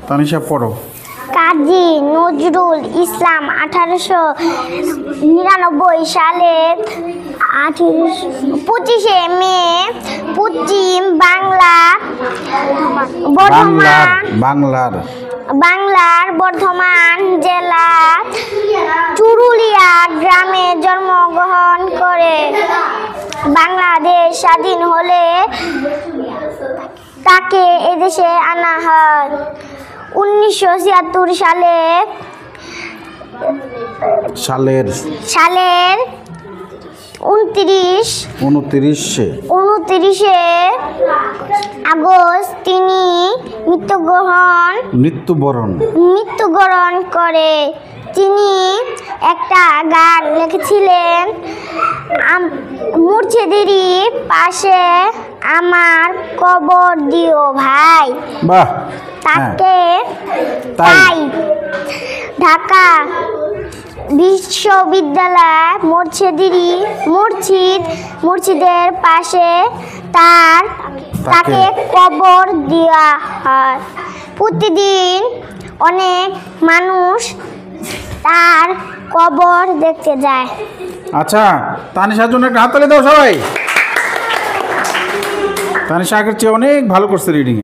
তানিশা পড়ো। কাজী নজরুল ইসলাম 1899 সালের 25শে মে পশ্চিম বাংলার বর্ধমান জেলার চুরুলিয়া গ্রামে জন্মগ্রহণ করে। বাংলাদেশ স্বাধীন হলে তাকে এদেশে আনা হয়। 1976 সালের 29শে আগস্ট তিনি মৃত্যুবরণ করে। তিনি একটা গান লিখেছিলেন, মুর্শিদেরই পাশে আমার কবর দিও ভাই। তাই ঢাকা বিশ্ববিদ্যালয় মসজিদের পাশে তাকে কবর দেওয়া হয়। প্রতিদিন অনেক মানুষ তার কবর দেখতে যায়। আচ্ছা, তানিশার জন্য একটা হাততালি দাও সবাই। তানিশা আগের চেয়ে অনেক ভালো করছে রিডিং।